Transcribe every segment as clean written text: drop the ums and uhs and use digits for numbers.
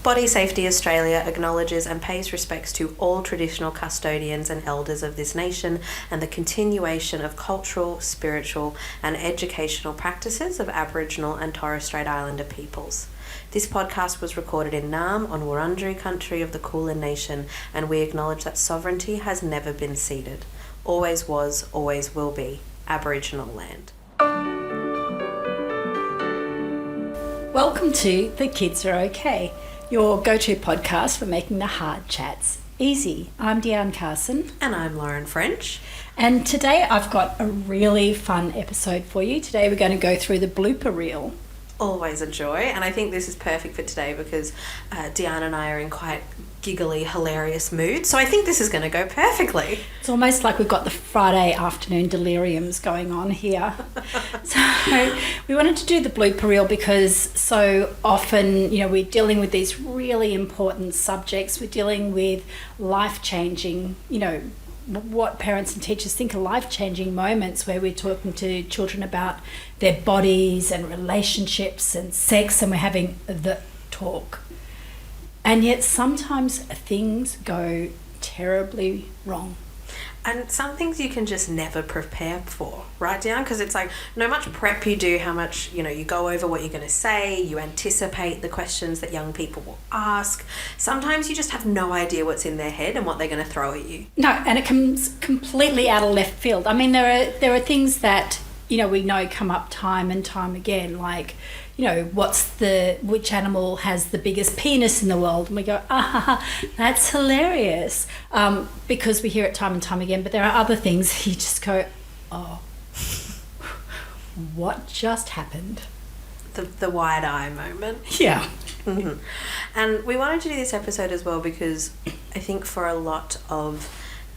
Body Safety Australia acknowledges and pays respects to all traditional custodians and elders of this nation and the continuation of cultural, spiritual and educational practices of Aboriginal and Torres Strait Islander peoples. This podcast was recorded in Naarm on Wurundjeri country of the Kulin Nation, and we acknowledge that sovereignty has never been ceded. Always was, always will be Aboriginal land. Welcome to The Kids Are Okay, your go-to podcast for making the hard chats easy. I'm Deanne Carson. And I'm Lauren French. And today I've got a really fun episode for you. Today we're going to go through the blooper reel. Always a joy, and I think this is perfect for today because Deanne and I are in quite giggly, hilarious mood, so I think this is going to go perfectly. It's almost like we've got the Friday afternoon deliriums going on here. So we wanted to do the blooper reel because so often, we're dealing with these really important subjects. We're dealing with life-changing, what parents and teachers think are life-changing moments where we're talking to children about their bodies and relationships and sex, and we're having the talk. And yet sometimes things go terribly wrong. And some things you can just never prepare for, right, Deanne? Because it's like, no much prep you do, how much, you go over what you're going to say, you anticipate the questions that young people will ask. Sometimes you just have no idea what's in their head and what they're going to throw at you. No, and it comes completely out of left field. I mean, there are things that, we know come up time and time again, like, which animal has the biggest penis in the world? And we go, that's hilarious, because we hear it time and time again. But there are other things you just go, oh, what just happened? The wide eye moment. Yeah. Mm-hmm. And we wanted to do this episode as well because I think for a lot of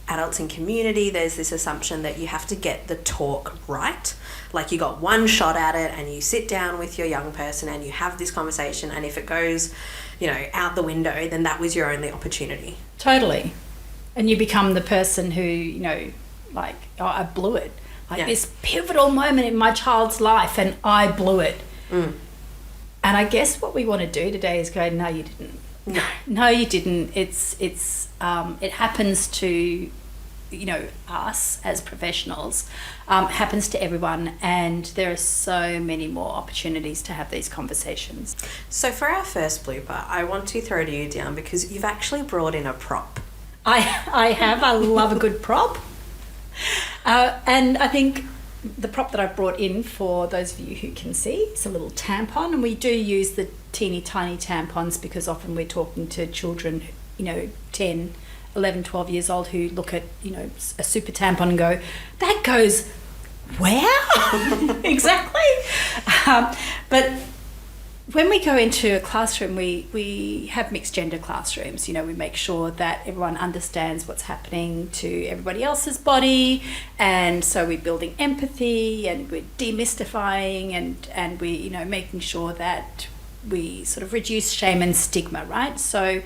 adults in community, there's this assumption that you have to get the talk right. Like you got one shot at it and you sit down with your young person and you have this conversation, and if it goes, out the window, then that was your only opportunity. Totally. And you become the person who, I blew it. This pivotal moment in my child's life and I blew it. Mm. And I guess what we want to do today is go, no, you didn't. No, you didn't. It happens to, us as professionals. It happens to everyone, and there are so many more opportunities to have these conversations. So for our first blooper, I want to throw to you, Deanne, because you've actually brought in a prop. I have. I love a good prop. And I think the prop that I've brought in, for those of you who can see, is a little tampon, and we do use the teeny tiny tampons because often we're talking to children, 10, 11, 12 years old who look at, a super tampon and go, that goes where? Exactly. But when we go into a classroom, we have mixed gender classrooms. We make sure that everyone understands what's happening to everybody else's body, and so we're building empathy and we're demystifying and we making sure that we sort of reduce shame and stigma, right? So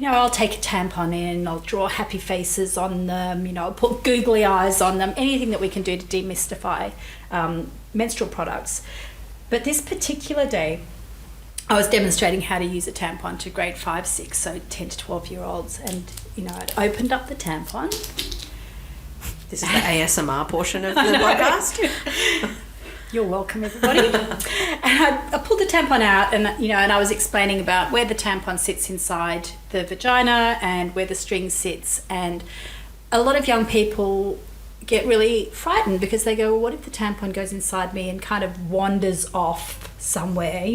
I'll take a tampon in, I'll draw happy faces on them, I'll put googly eyes on them, anything that we can do to demystify menstrual products. But this particular day, I was demonstrating how to use a tampon to grade 5, 6, so 10 to 12-year-olds. And, I'd opened up the tampon. This is the ASMR portion of the podcast. You're welcome, everybody. And I pulled the tampon out and I was explaining about where the tampon sits inside the vagina and where the string sits. And a lot of young people get really frightened because they go, well, what if the tampon goes inside me and kind of wanders off somewhere,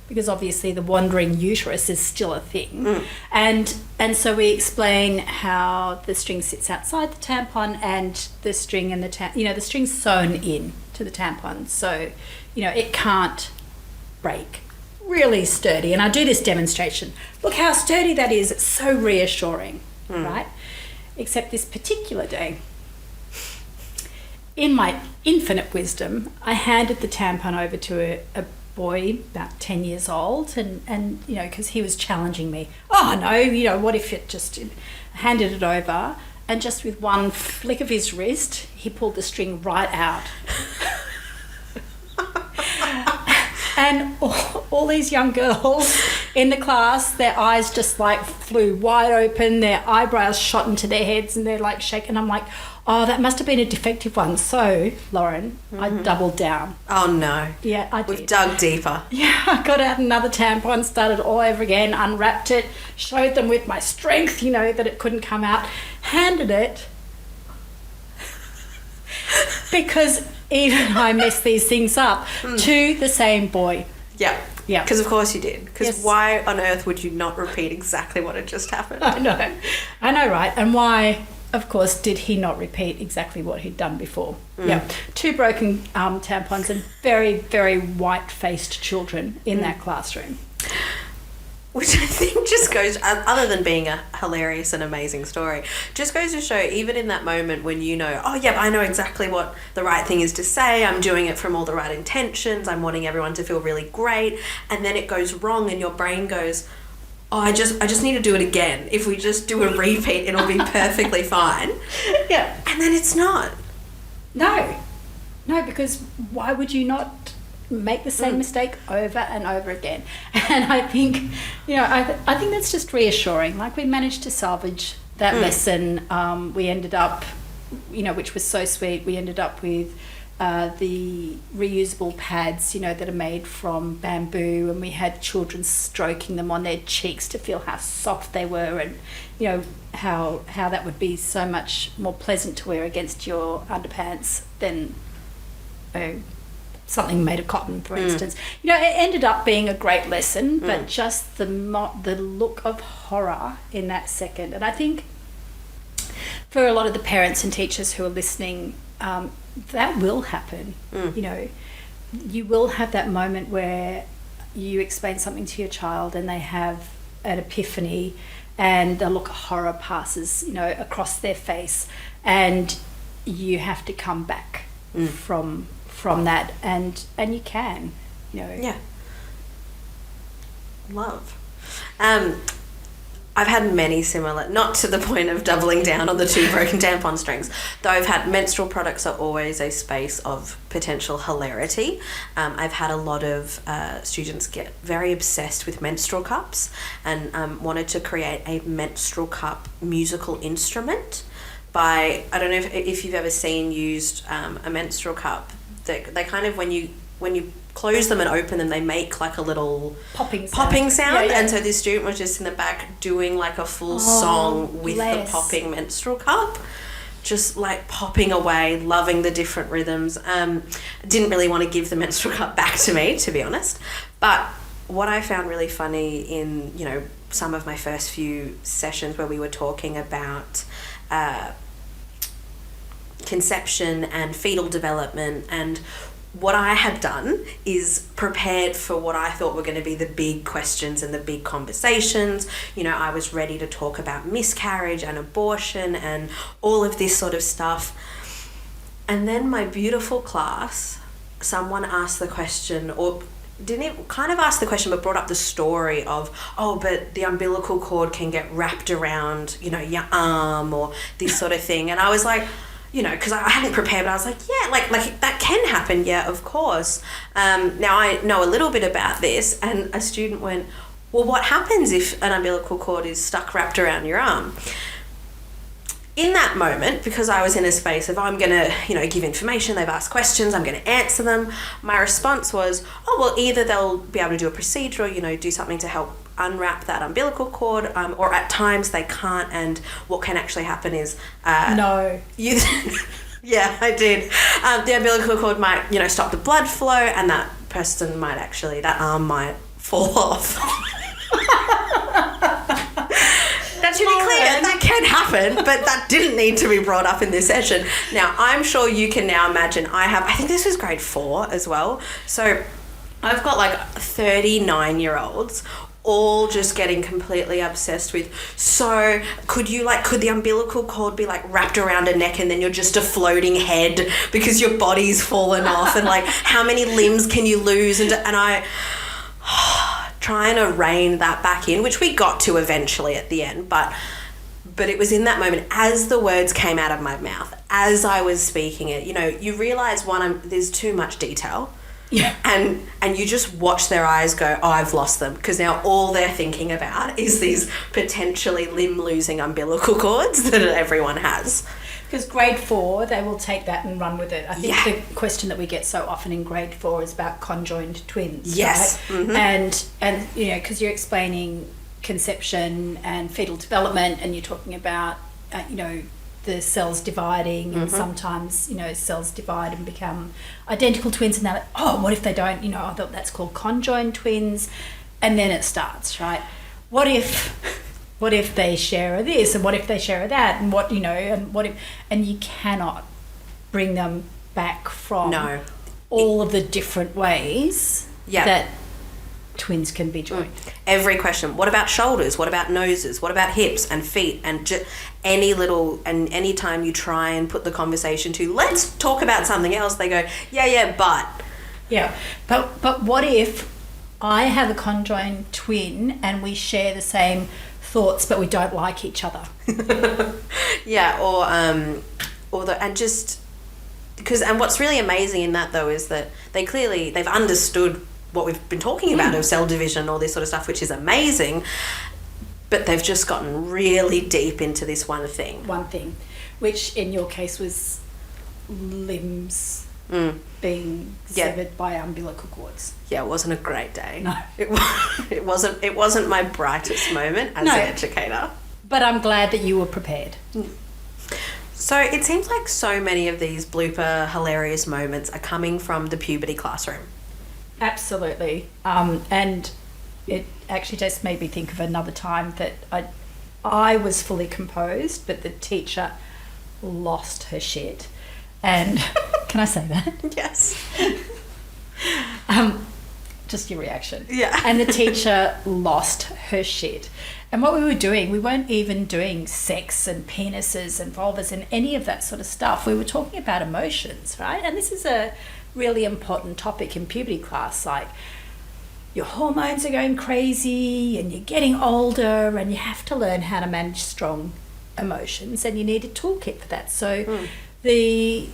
because obviously the wandering uterus is still a thing. Mm. And so we explain how the string sits outside the tampon and the string and the string's sewn in to the tampon. So, it can't break. Really sturdy. And I do this demonstration. Look how sturdy that is. It's so reassuring, right? Except this particular day, in my infinite wisdom, I handed the tampon over to a boy about 10 years old and because he was challenging me. Oh no, what if it just handed it over, and just with one flick of his wrist, he pulled the string right out. And all these young girls in the class, their eyes just like flew wide open, their eyebrows shot into their heads, and they're like shaking. I'm like, oh, that must have been a defective one. So, Lauren, I doubled down. Oh, no. Yeah, I did. We've dug deeper. Yeah, I got out another tampon, started all over again, unwrapped it, showed them with my strength, that it couldn't come out, handed it. Because even I messed these things up to the same boy. Yeah. Yeah. Because of course you did. Because Yes. why on earth would you not repeat exactly what had just happened? I know, right? And why, of course, did he not repeat exactly what he'd done before? Yeah. 2 broken tampons and very, very white-faced children in that classroom. Which I think just goes, other than being a hilarious and amazing story, just goes to show, even in that moment when oh, yeah, I know exactly what the right thing is to say, I'm doing it from all the right intentions, I'm wanting everyone to feel really great, and then it goes wrong and your brain goes, oh, I just need to do it again. If we just do a repeat, it'll be perfectly fine. Yeah. And then it's not. No, because why would you not make the same mistake over and over again? And I think, I think that's just reassuring. Like, we managed to salvage that lesson. We ended up, which was so sweet, we ended up with the reusable pads, that are made from bamboo, and we had children stroking them on their cheeks to feel how soft they were, and how that would be so much more pleasant to wear against your underpants than something made of cotton, for instance. It ended up being a great lesson, but just the look of horror in that second. And I think for a lot of the parents and teachers who are listening, that will happen. You will have that moment where you explain something to your child and they have an epiphany, and the look of horror passes, across their face, and you have to come back from that, and you can, Yeah. Love. I've had many similar, not to the point of doubling down on the 2 broken tampon strings, though I've had menstrual products are always a space of potential hilarity. I've had a lot of students get very obsessed with menstrual cups and wanted to create a menstrual cup musical instrument by, I don't know if you've ever seen used a menstrual cup. They kind of, when you close them and open them, they make like a little popping sound. Yeah. And so this student was just in the back doing like a full song with the popping menstrual cup, just like popping away, loving the different rhythms. Didn't really want to give the menstrual cup back to me, to be honest. But what I found really funny in, some of my first few sessions where we were talking about conception and fetal development, and what I had done is prepared for what I thought were going to be the big questions and the big conversations. I was ready to talk about miscarriage and abortion and all of this sort of stuff. And then my beautiful class, someone asked the question, or didn't even kind of ask the question, but brought up the story of, but the umbilical cord can get wrapped around, your arm or this sort of thing. And I was like, because I hadn't prepared, but I was like, yeah, like that can happen, yeah, of course. Now I know a little bit about this, and a student went, well, what happens if an umbilical cord is stuck wrapped around your arm? In that moment, because I was in a space of, I'm going to, give information, they've asked questions, I'm going to answer them, my response was, either they'll be able to do a procedure or, do something to help unwrap that umbilical cord, or at times they can't, and what can actually happen is... No. Yeah, I did. The umbilical cord might, stop the blood flow, and that arm might fall off. Now, to be clear, that can happen, but that didn't need to be brought up in this session. Now, I'm sure you can now imagine, I think this was grade 4 as well, so I've got like 39-year-olds all just getting completely obsessed with, so could the umbilical cord be like wrapped around a neck and then you're just a floating head because your body's fallen off, and like how many limbs can you lose, and I trying to rein that back in, which we got to eventually at the end, but it was in that moment, as the words came out of my mouth, as I was speaking it, you realise, there's too much detail. Yeah. And you just watch their eyes go, oh, I've lost them, because now all they're thinking about is these potentially limb-losing umbilical cords that everyone has. Because grade 4, they will take that and run with it. I think the question that we get so often in grade 4 is about conjoined twins. Yes. Right? Mm-hmm. And you know, because you're explaining conception and fetal development, and you're talking about, you know, the cells dividing, and sometimes, you know, cells divide and become identical twins, and they're like, oh, what if they don't? You know, I thought that's called conjoined twins. And then it starts, right? What if they share this, and what if they share that, and what, you know, and what if, and you cannot bring them back from all of the different ways that twins can be joined. Every question. What about shoulders? What about noses? What about hips and feet? And any time you try and put the conversation to, let's talk about something else, they go, but what if I have a conjoined twin and we share the same thoughts, but we don't like each other? And what's really amazing in that, though, is that they've understood what we've been talking about of cell division and all this sort of stuff, which is amazing, but they've just gotten really deep into this one thing, which in your case was limbs being severed by umbilical cords. Yeah, it wasn't a great day. No. It wasn't my brightest moment as an educator. But I'm glad that you were prepared. So it seems like so many of these blooper hilarious moments are coming from the puberty classroom. Absolutely. And it actually just made me think of another time that I was fully composed, but the teacher lost her shit. And can I say that? Yes. Just your reaction. Yeah. And the teacher lost her shit. And what we were doing, we weren't even doing sex and penises and vulvas and any of that sort of stuff. We were talking about emotions, right? And this is a really important topic in puberty class. Like, your hormones are going crazy and you're getting older and you have to learn how to manage strong emotions, and you need a toolkit for that. So the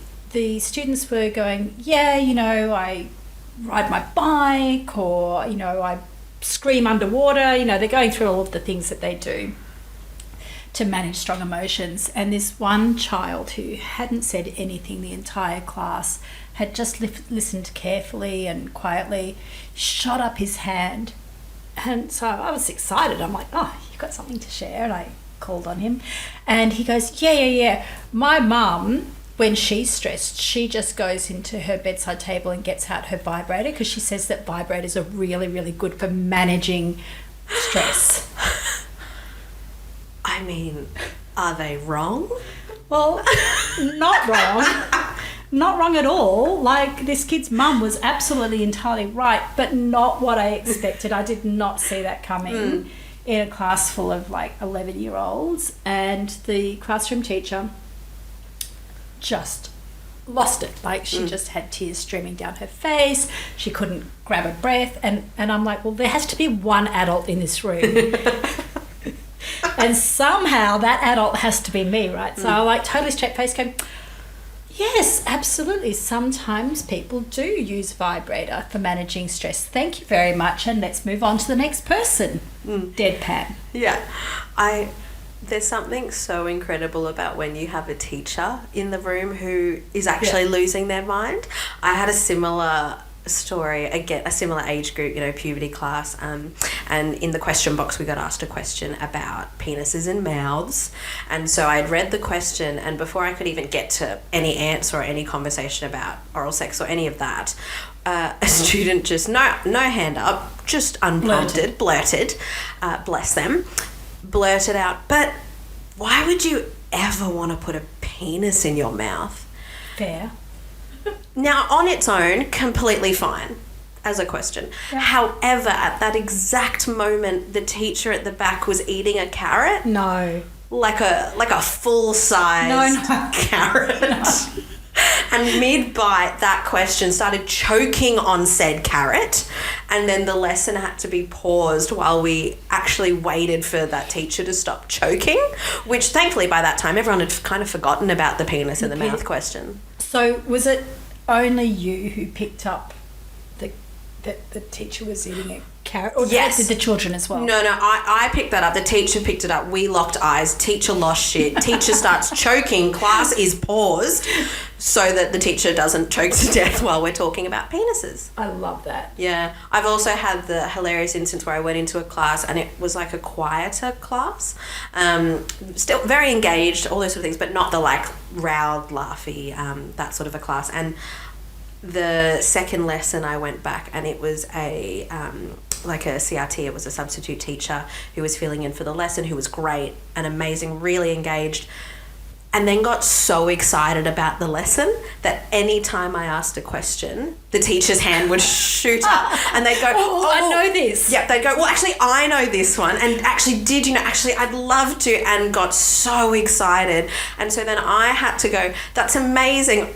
students were going, yeah, you know, I ride my bike, or, you know, I scream underwater. You know, they're going through all of the things that they do to manage strong emotions. And this one child who hadn't said anything the entire class, had just listened carefully and quietly, shot up his hand. And so I was excited. I'm like, oh, you've got something to share. And I called on him. And he goes, yeah. My mum, when she's stressed, she just goes into her bedside table and gets out her vibrator, because she says that vibrators are really, really good for managing stress. I mean, are they wrong? Well, not wrong. Not wrong at all. Like, this kid's mum was absolutely entirely right, but not what I expected. I did not see that coming in a class full of like 11-year-olds. And the classroom teacher just lost it. Like, she just had tears streaming down her face. She couldn't grab a breath. And I'm like, well, there has to be one adult in this room. And somehow that adult has to be me, right? So I like totally straight face going, yes, absolutely. Sometimes people do use vibrator for managing stress. Thank you very much, and let's move on to the next person. Deadpan. Yeah. There's something so incredible about when you have a teacher in the room who is actually losing their mind. I had a similar story, again, a similar age group, you know, puberty class, and in the question box we got asked a question about penises and mouths, and so I had read the question, and before I could even get to any answer or any conversation about oral sex or any of that, a student just, no hand up, just unprompted, blurted, bless them, blurted out, but why would you ever want to put a penis in your mouth? Fair. Now, on its own, completely fine as a question. Yeah. However, at that exact moment, the teacher at the back was eating a carrot. No. Like a full-size carrot. No. And mid-bite, that question started choking on said carrot, and then the lesson had to be paused while we actually waited for that teacher to stop choking, which thankfully by that time everyone had kind of forgotten about the penis in the mouth question. So was it only you who picked up that the teacher was eating a carrot? Or Yes. did the children as well? No, I picked that up. The teacher picked it up. We locked eyes. Teacher lost shit. Teacher starts choking. Class is paused so that the teacher doesn't choke to death while we're talking about penises. I love that. Yeah. I've also had the hilarious instance where I went into a class and it was like a quieter class. Still very engaged, all those sort of things, but not the like rowed, laughy, that sort of a class. And the second lesson I went back and it was a CRT, it was a substitute teacher who was filling in for the lesson, who was great and amazing, really engaged, and then got so excited about the lesson that any time I asked a question, the teacher's hand would shoot up and they'd go, oh, I know this. Yeah, they'd go, well, actually, I know this one. And actually, did you know? Actually, I'd love to, and got so excited. And so then I had to go, that's amazing.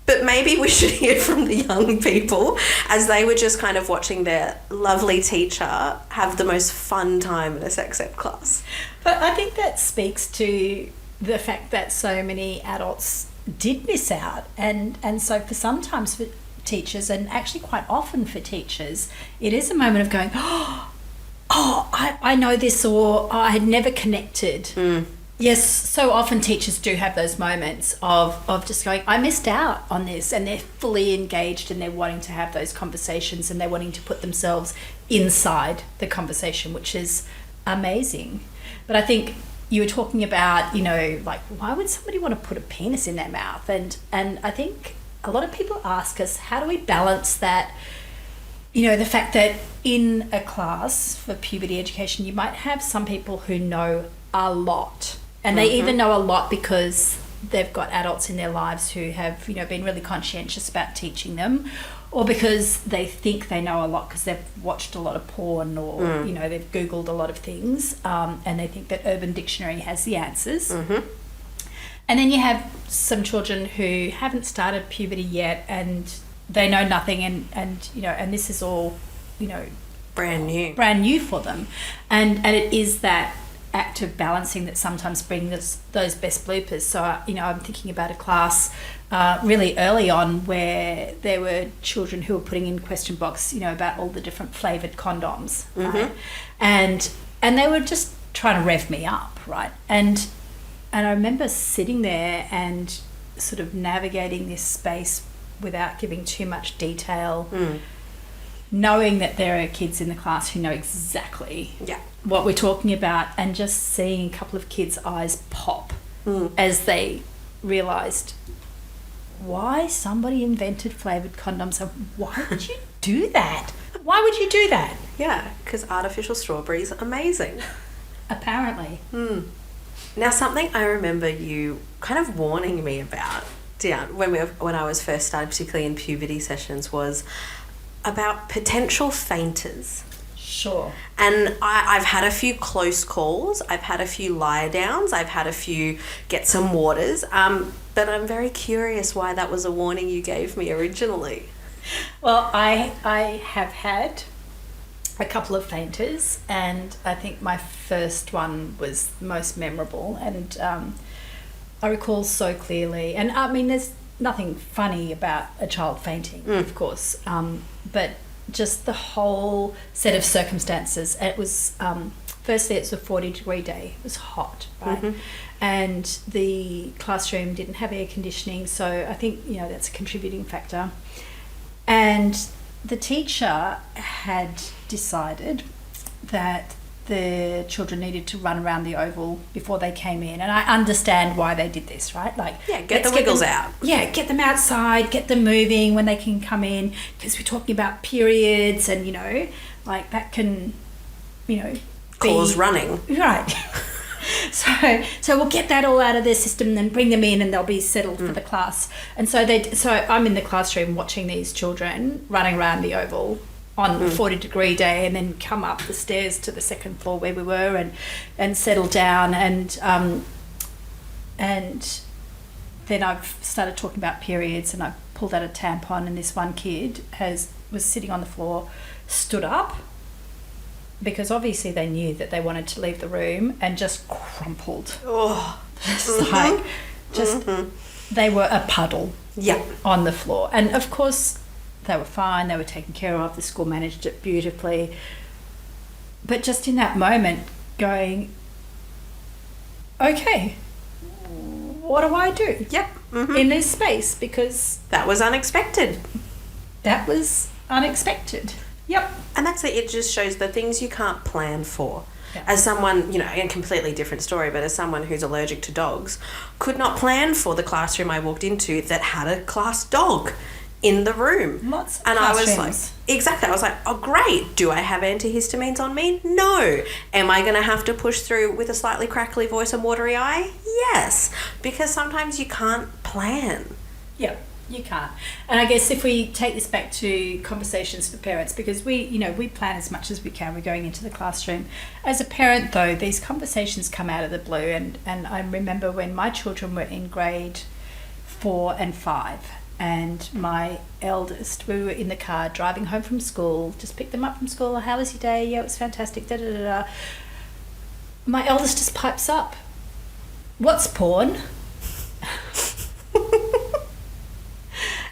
But maybe we should hear from the young people as they were just kind of watching their lovely teacher have the most fun time in a sex ed class. But I think that speaks to the fact that so many adults did miss out. And so for sometimes for teachers, and actually quite often for teachers, it is a moment of going, I know this, or I had never connected. Yes, so often teachers do have those moments of just going, I missed out on this, and they're fully engaged and they're wanting to have those conversations and they're wanting to put themselves inside the conversation, which is amazing. But I think you were talking about, like, why would somebody want to put a penis in their mouth? And I think a lot of people ask us, how do we balance that? The fact that in a class for puberty education, you might have some people who know a lot. And they either know a lot because they've got adults in their lives who have, been really conscientious about teaching them, or because they think they know a lot because they've watched a lot of porn, or, they've Googled a lot of things, and they think that Urban Dictionary has the answers. And then you have some children who haven't started puberty yet and they know nothing, and this is all, brand new for them. And it is that act of balancing that sometimes brings those best bloopers. So, I'm thinking about a class really early on where there were children who were putting in question box, about all the different flavoured condoms, right? And they were just trying to rev me up, right? And I remember sitting there and sort of navigating this space without giving too much detail, knowing that there are kids in the class who know exactly what we're talking about, and just seeing a couple of kids' eyes pop as they realised why somebody invented flavoured condoms, and why would you do that? Why would you do that? Yeah, because artificial strawberries are amazing. Apparently. Now, something I remember you kind of warning me about, Deanne, when I was first starting, particularly in puberty sessions, was about potential fainters. Sure. And I've had a few close calls. I've had a few lie downs. I've had a few get some waters. But I'm very curious why that was a warning you gave me originally. Well, I have had a couple of fainters, and I think my first one was most memorable, and I recall so clearly. And I mean, there's nothing funny about a child fainting, of course, but just the whole set of circumstances. It was firstly, it's a 40-degree day. It was hot, right? And the classroom didn't have air conditioning, so I think that's a contributing factor. And the teacher had decided that the children needed to run around the oval before they came in, and I understand why they did this, right? Like, get the wiggles out. Yeah, get them outside, get them moving when they can come in, because we're talking about periods, and like that can, be cause running. Right. So we'll get that all out of their system and then bring them in, and they'll be settled for the class. And so I'm in the classroom watching these children running around the oval on a 40-degree day, and then come up the stairs to the second floor where we were and settle down, and then I've started talking about periods, and I pulled out a tampon, and this one kid was sitting on the floor, stood up, because obviously they knew that they wanted to leave the room, and just crumpled. They were a puddle on the floor. And of course They were fine. They were taken care of. The school managed it beautifully. But just in that moment, going, okay, what do I do? Yep. Mm-hmm. In this space? Because that was unexpected. That was unexpected. Yep. And that's it. It just shows the things you can't plan for. Yeah. As someone, you know, a completely different story, but as someone who's allergic to dogs, could not plan for the classroom I walked into that had a class dog in the room. Lots of and classrooms. I was like, exactly. I was like, oh, great. Do I have antihistamines on me? No. Am I going to have to push through with a slightly crackly voice and watery eye? Yes. Because sometimes you can't plan. Yeah. You can't. And I guess if we take this back to conversations for parents, because we plan as much as we can. We're going into the classroom. As a parent, though, these conversations come out of the blue. And I remember when my children were in grade 4 and 5, and my eldest, we were in the car driving home from school, just picked them up from school. How was your day? Yeah, it was fantastic. Da, da, da, da. My eldest just pipes up. What's porn?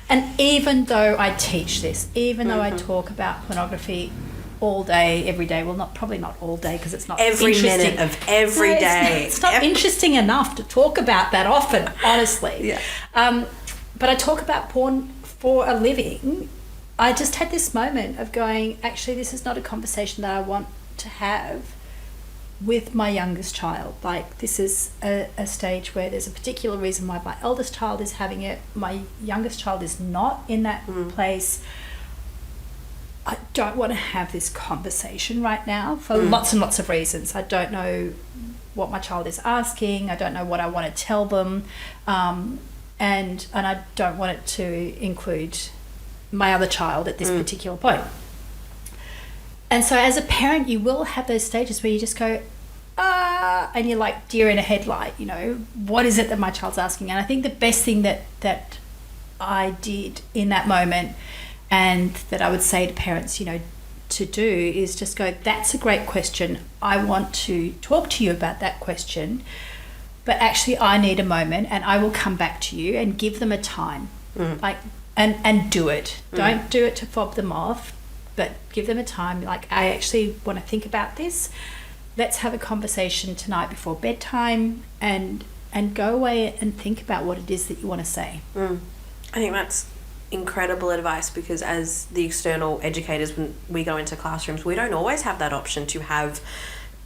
And even though I teach this, even though I talk about pornography all day, every day, well, probably not all day because it's not every minute of every day. It's not interesting enough to talk about that often, honestly. Yeah. But I talk about porn for a living. I just had this moment of going, actually, this is not a conversation that I want to have with my youngest child. Like, this is a stage where there's a particular reason why my eldest child is having it. My youngest child is not in that place. I don't want to have this conversation right now for lots and lots of reasons. I don't know what my child is asking. I don't know what I want to tell them. And I don't want it to include my other child at this particular point. And so as a parent, you will have those stages where you just go, and you're like deer in a headlight, you know, what is it that my child's asking? And I think the best thing that I did in that moment, and that I would say to parents, you know, to do, is just go, that's a great question. I want to talk to you about that question, but actually I need a moment, and I will come back to you, and give them a time. Like, and do it. Don't do it to fob them off, but give them a time. Like, I actually want to think about this. Let's have a conversation tonight before bedtime, and go away and think about what it is that you want to say. I think that's incredible advice, because as the external educators, when we go into classrooms, we don't always have that option to have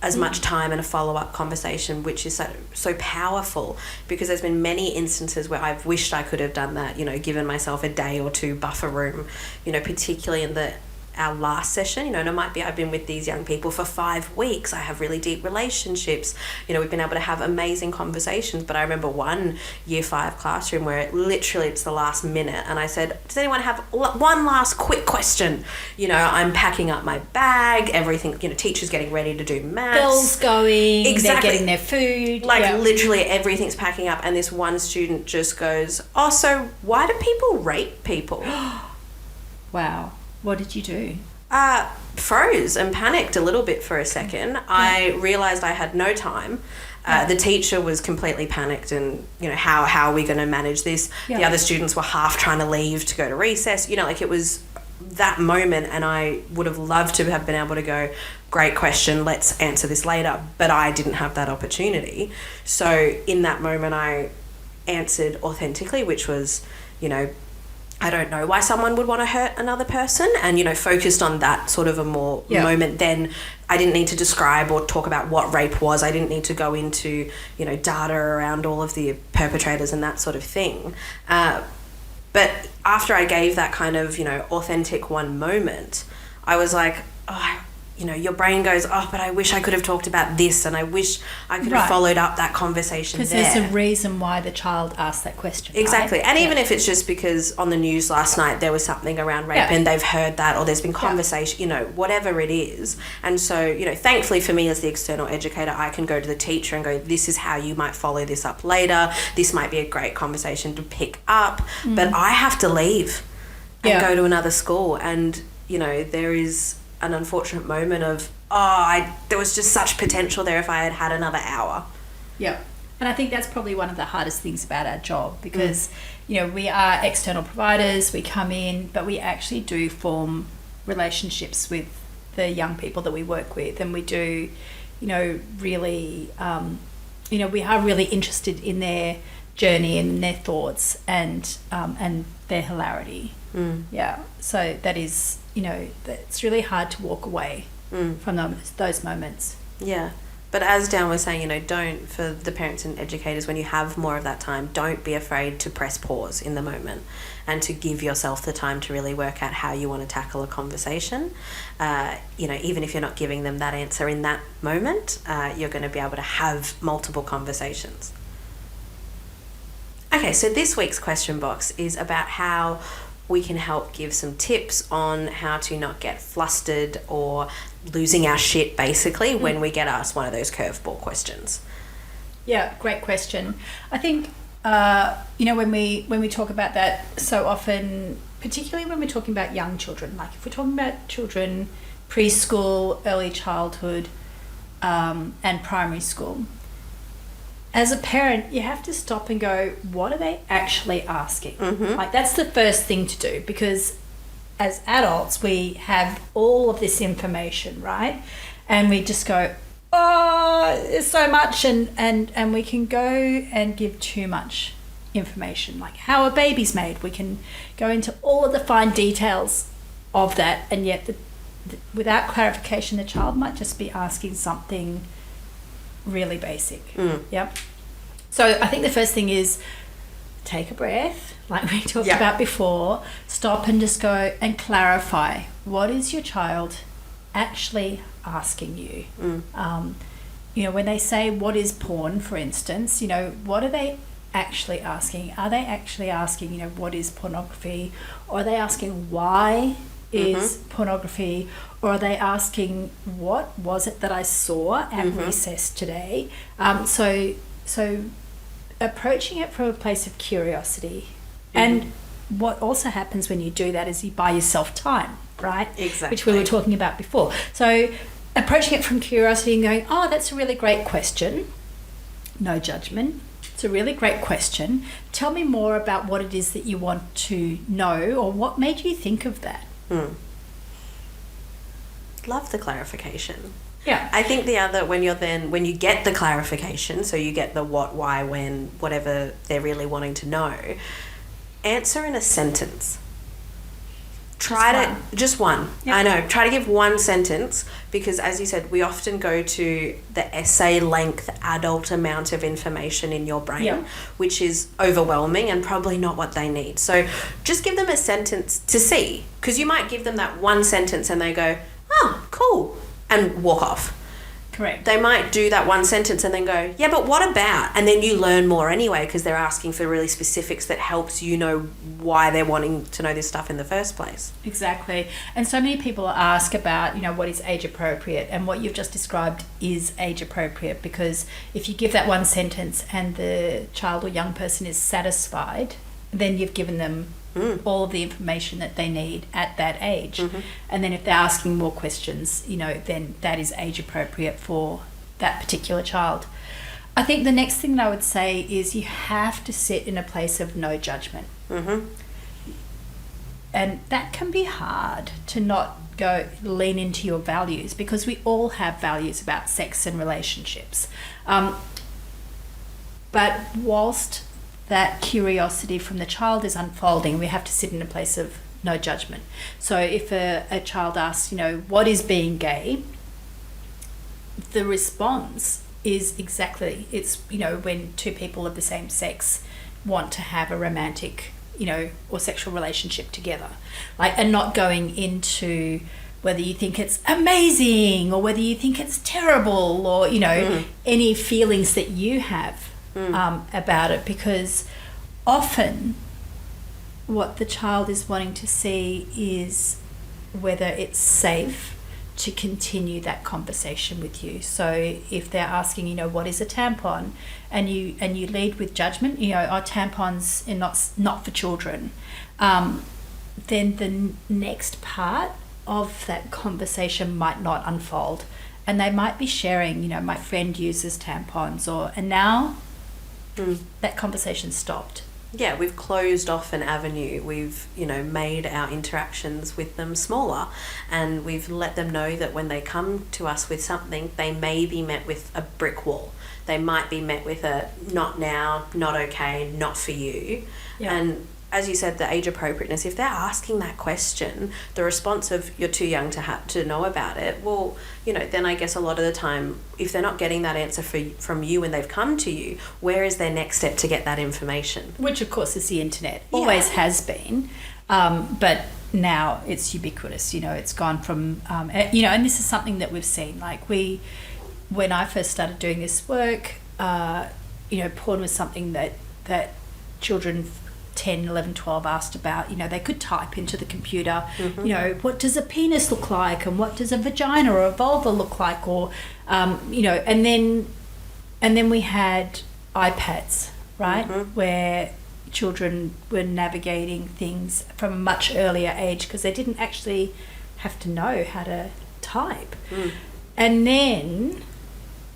as much time and a follow-up conversation, which is so powerful, because there's been many instances where I've wished I could have done that, you know, given myself a day or two buffer room, you know, particularly in our last session, you know, and it might be I've been with these young people for 5 weeks. I have really deep relationships. You know, we've been able to have amazing conversations. But I remember one year 5 classroom where it's the last minute, and I said, does anyone have one last quick question? You know, I'm packing up my bag, everything, you know, teachers getting ready to do maths. Bells going, exactly. They're getting their food. Like, literally everything's packing up, and this one student just goes, oh, so why do people rape people? Wow. What did you do? Froze and panicked a little bit for a second. Yeah. I realised I had no time. The teacher was completely panicked, and, you know, how are we going to manage this? Yeah. The other students were half trying to leave to go to recess. You know, like, it was that moment, and I would have loved to have been able to go, great question, let's answer this later. But I didn't have that opportunity. So in that moment, I answered authentically, which was, you know, I don't know why someone would want to hurt another person, and, you know, focused on that sort of a more moment. Then I didn't need to describe or talk about what rape was. I didn't need to go into, you know, data around all of the perpetrators and that sort of thing. But after I gave that kind of, you know, authentic one moment, I was like, oh, you know, your brain goes, oh, but I wish I could have talked about this, and I wish I could have followed up that conversation there. Because there's a reason why the child asked that question. Exactly. Right? And even if it's just because on the news last night there was something around rape and they've heard that, or there's been conversation, you know, whatever it is. And so, you know, thankfully for me as the external educator, I can go to the teacher and go, this is how you might follow this up later. This might be a great conversation to pick up. But I have to leave and go to another school. And, you know, there is an unfortunate moment of, there was just such potential there if I had had another hour. Yeah. And I think that's probably one of the hardest things about our job because, you know, we are external providers, we come in, but we actually do form relationships with the young people that we work with, and we do, you know, really, you know, we are really interested in their journey and their thoughts and their hilarity. Yeah, so that is, you know, it's really hard to walk away from those moments. Yeah. But as Dan was saying, you know, don't, for the parents and educators, when you have more of that time, don't be afraid to press pause in the moment and to give yourself the time to really work out how you want to tackle a conversation. You know, even if you're not giving them that answer in that moment, you're going to be able to have multiple conversations. Okay, so this week's question box is about how we can help give some tips on how to not get flustered or losing our shit, basically, when we get asked one of those curveball questions. Yeah, great question. I think, you know, when we talk about that so often, particularly when we're talking about young children, like if we're talking about children, preschool, early childhood, and primary school, as a parent, you have to stop and go, what are they actually asking? Like, that's the first thing to do, because as adults, we have all of this information, right? And we just go, oh, there's so much, and we can go and give too much information, like how a baby's made. We can go into all of the fine details of that, and yet without clarification, the child might just be asking something really basic. Yep. So I think the first thing is take a breath, like we talked about before. Stop and just go and clarify, what is your child actually asking you? You know, when they say, what is porn, for instance, you know, what are they actually asking? Are they actually asking, you know, what is pornography? Or are they asking, why is pornography? Or are they asking, what was it that I saw at recess today? So approaching it from a place of curiosity. And what also happens when you do that is you buy yourself time, right? Exactly. Which we were talking about before. So approaching it from curiosity and going, oh, that's a really great question. No judgment. It's a really great question. Tell me more about what it is that you want to know, or what made you think of that. Love the clarification. Yeah. I think the other, when you get the clarification, so you get the what, why, when, whatever they're really wanting to know, answer in a sentence. Just one. Yep. I know. Try to give one sentence, because as you said, we often go to the essay length adult amount of information in your brain, which is overwhelming and probably not what they need. So just give them a sentence to see, because you might give them that one sentence and they go, oh, cool, and walk off. Correct. They might do that one sentence and then go, yeah, but what about? And then you learn more anyway, because they're asking for really specifics that helps you know why they're wanting to know this stuff in the first place. Exactly. And so many people ask about, you know, what is age appropriate, and what you've just described is age appropriate, because if you give that one sentence and the child or young person is satisfied, then you've given them all of the information that they need at that age. And then if they're asking more questions, you know, then that is age appropriate for that particular child. I think the next thing that I would say is you have to sit in a place of no judgment. And that can be hard, to not go lean into your values, because we all have values about sex and relationships. But whilst that curiosity from the child is unfolding, we have to sit in a place of no judgment. So if a child asks, you know, what is being gay? The response is it's, you know, when two people of the same sex want to have a romantic, you know, or sexual relationship together. Like, and not going into whether you think it's amazing or whether you think it's terrible, or, you know, any feelings that you have about it, because often what the child is wanting to see is whether it's safe to continue that conversation with you. So if they're asking, you know, what is a tampon, and you lead with judgment, you know, are tampons are not for children, then the next part of that conversation might not unfold, and they might be sharing, you know, my friend uses tampons, and now that conversation stopped. Yeah, we've closed off an avenue. We've, made our interactions with them smaller, and we've let them know that when they come to us with something, they may be met with a brick wall. They might be met with a not now, not okay, not for you. Yeah. And as you said, the age appropriateness, if they're asking that question, the response of you're too young to know about it, well, then I guess a lot of the time, if they're not getting that answer from you when they've come to you, where is their next step to get that information? Which, of course, is the internet. Always has been. But now it's ubiquitous. It's gone from, and this is something that we've seen. Like when I first started doing this work, porn was something that children 10, 11, 12 asked about. They could type into the computer, what does a penis look like, and what does a vagina or a vulva look like, or, and then we had iPads, right, where children were navigating things from a much earlier age because they didn't actually have to know how to type. And then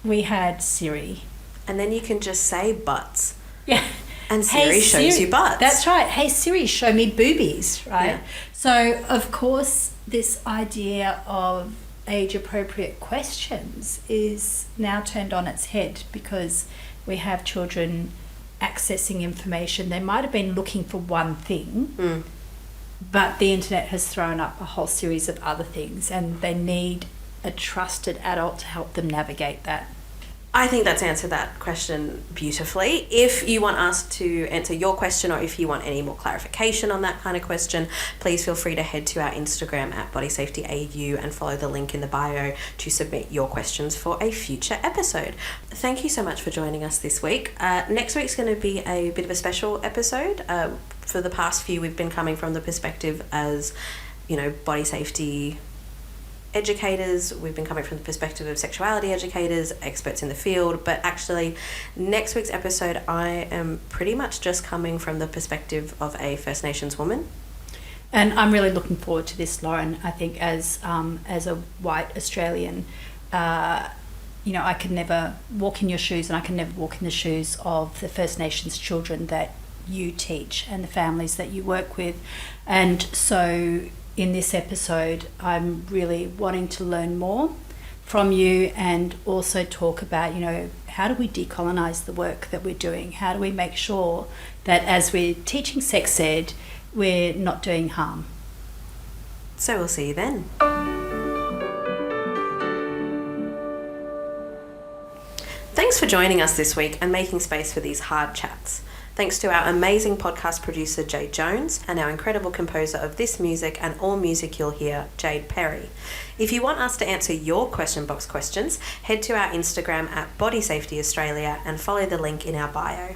we had Siri. And then you can just say butts. Yeah. And Siri shows you butts. That's right. Hey Siri, show me boobies, right? Yeah. So, of course, this idea of age-appropriate questions is now turned on its head because we have children accessing information. They might have been looking for one thing, but the internet has thrown up a whole series of other things, and they need a trusted adult to help them navigate that. I think that's answered that question beautifully. If you want us to answer your question, or if you want any more clarification on that kind of question, please feel free to head to our Instagram at bodysafetyau and follow the link in the bio to submit your questions for a future episode. Thank you so much for joining us this week. Next week's going to be a bit of a special episode. For the past few, we've been coming from the perspective as, body safety educators. We've been coming from the perspective of sexuality educators, experts in the field, but actually next week's episode I am pretty much just coming from the perspective of a First Nations woman. And I'm really looking forward to this, Lauren. I think as a white Australian, I could never walk in your shoes, and I can never walk in the shoes of the First Nations children that you teach and the families that you work with. And so in this episode, I'm really wanting to learn more from you and also talk about, how do we decolonise the work that we're doing? How do we make sure that as we're teaching sex ed, we're not doing harm? So we'll see you then. Thanks for joining us this week and making space for these hard chats. Thanks to our amazing podcast producer, Jade Jones, and our incredible composer of this music and all music you'll hear, Jade Perry. If you want us to answer your question box questions, head to our Instagram at Body Safety Australia and follow the link in our bio.